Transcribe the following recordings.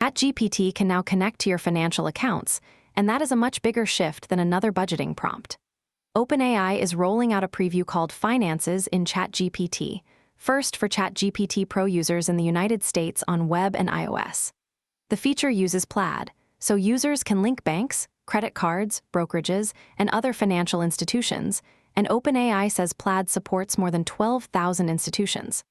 ChatGPT can now connect to your financial accounts, and that is a much bigger shift than another budgeting prompt. OpenAI is rolling out a preview called Finances in ChatGPT, first for ChatGPT Pro users in the United States on web and iOS. The feature uses Plaid, so users can link banks, credit cards, brokerages, and other financial institutions, and OpenAI says Plaid supports more than 12,000 institutions.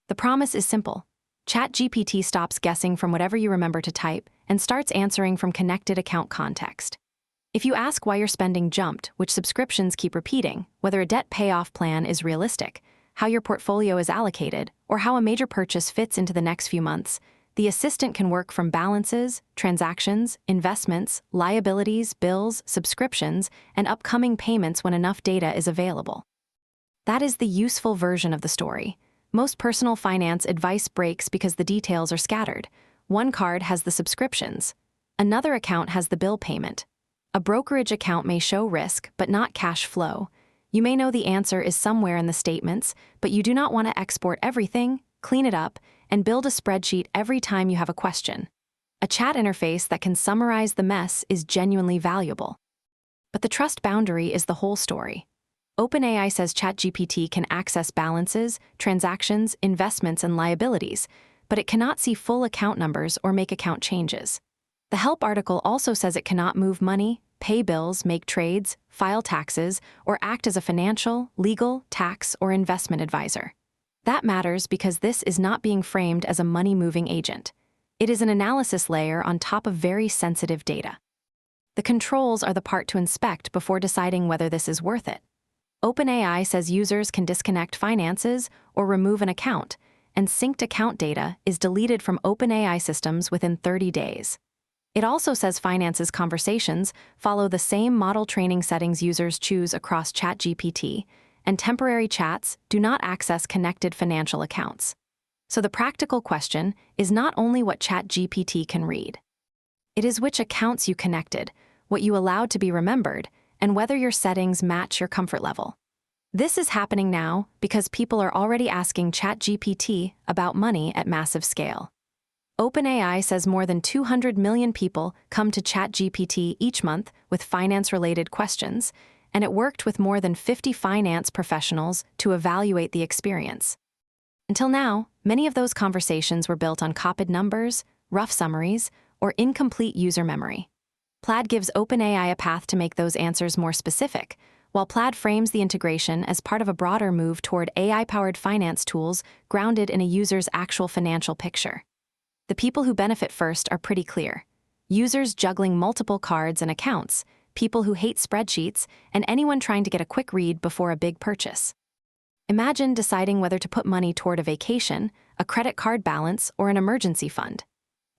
The promise is simple. ChatGPT stops guessing from whatever you remember to type and starts answering from connected account context. If you ask why your spending jumped, which subscriptions keep repeating, whether a debt payoff plan is realistic, how your portfolio is allocated, or how a major purchase fits into the next few months, the assistant can work from balances, transactions, investments, liabilities, bills, subscriptions, and upcoming payments when enough data is available. That is the useful version of the story. Most personal finance advice breaks because the details are scattered. One card has the subscriptions. Another account has the bill payment. A brokerage account may show risk, but not cash flow. You may know the answer is somewhere in the statements, but you do not want to export everything, clean it up, and build a spreadsheet every time you have a question. A chat interface that can summarize the mess is genuinely valuable. But the trust boundary is the whole story. OpenAI says ChatGPT can access balances, transactions, investments, and liabilities, but it cannot see full account numbers or make account changes. The help article also says it cannot move money, pay bills, make trades, file taxes, or act as a financial, legal, tax, or investment advisor. That matters because this is not being framed as a money-moving agent. It is an analysis layer on top of very sensitive data. The controls are the part to inspect before deciding whether this is worth it. OpenAI says users can disconnect finances or remove an account, and synced account data is deleted from OpenAI systems within 30 days. It also says finances conversations follow the same model training settings users choose across ChatGPT, and temporary chats do not access connected financial accounts. So the practical question is not only what ChatGPT can read. It is which accounts you connected, what you allowed to be remembered, and whether your settings match your comfort level. This is happening now because people are already asking ChatGPT about money at massive scale. OpenAI says more than 200 million people come to ChatGPT each month with finance-related questions, and it worked with more than 50 finance professionals to evaluate the experience. Until now, many of those conversations were built on copied numbers, rough summaries, or incomplete user memory. Plaid gives OpenAI a path to make those answers more specific, while Plaid frames the integration as part of a broader move toward AI-powered finance tools grounded in a user's actual financial picture. The people who benefit first are pretty clear. Users juggling multiple cards and accounts, people who hate spreadsheets, and anyone trying to get a quick read before a big purchase. Imagine deciding whether to put money toward a vacation, a credit card balance, or an emergency fund.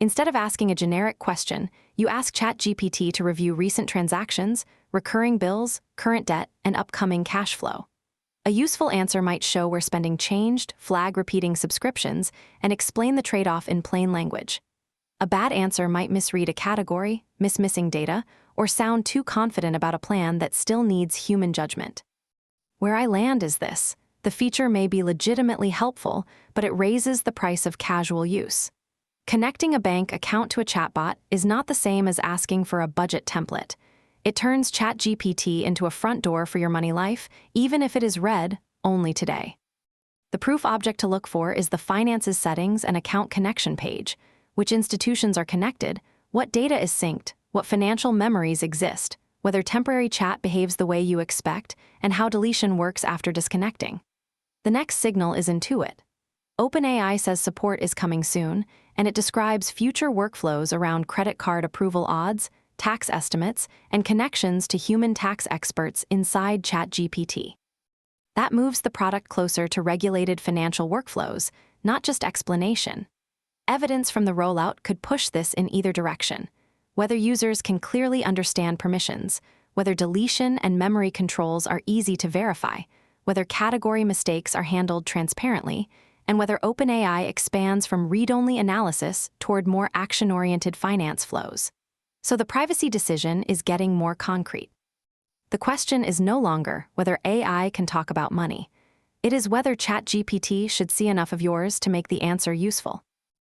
Instead of asking a generic question, you ask ChatGPT to review recent transactions, recurring bills, current debt, and upcoming cash flow. A useful answer might show where spending changed, flag repeating subscriptions, and explain the trade-off in plain language. A bad answer might misread a category, miss missing data, or sound too confident about a plan that still needs human judgment. Where I land is this: the feature may be legitimately helpful, but it raises the price of casual use. Connecting a bank account to a chatbot is not the same as asking for a budget template. It turns ChatGPT into a front door for your money life, even if it is read only today. The proof object to look for is the Finances Settings and Account Connection page. Which institutions are connected, what data is synced, what financial memories exist, whether temporary chat behaves the way you expect, and how deletion works after disconnecting. The next signal is Intuit. OpenAI says support is coming soon, and it describes future workflows around credit card approval odds, tax estimates, and connections to human tax experts inside ChatGPT. That moves the product closer to regulated financial workflows, not just explanation. Evidence from the rollout could push this in either direction: whether users can clearly understand permissions, whether deletion and memory controls are easy to verify, whether category mistakes are handled transparently, and whether OpenAI expands from read-only analysis toward more action-oriented finance flows. So the privacy decision is getting more concrete. The question is no longer whether AI can talk about money. It is whether ChatGPT should see enough of yours to make the answer useful.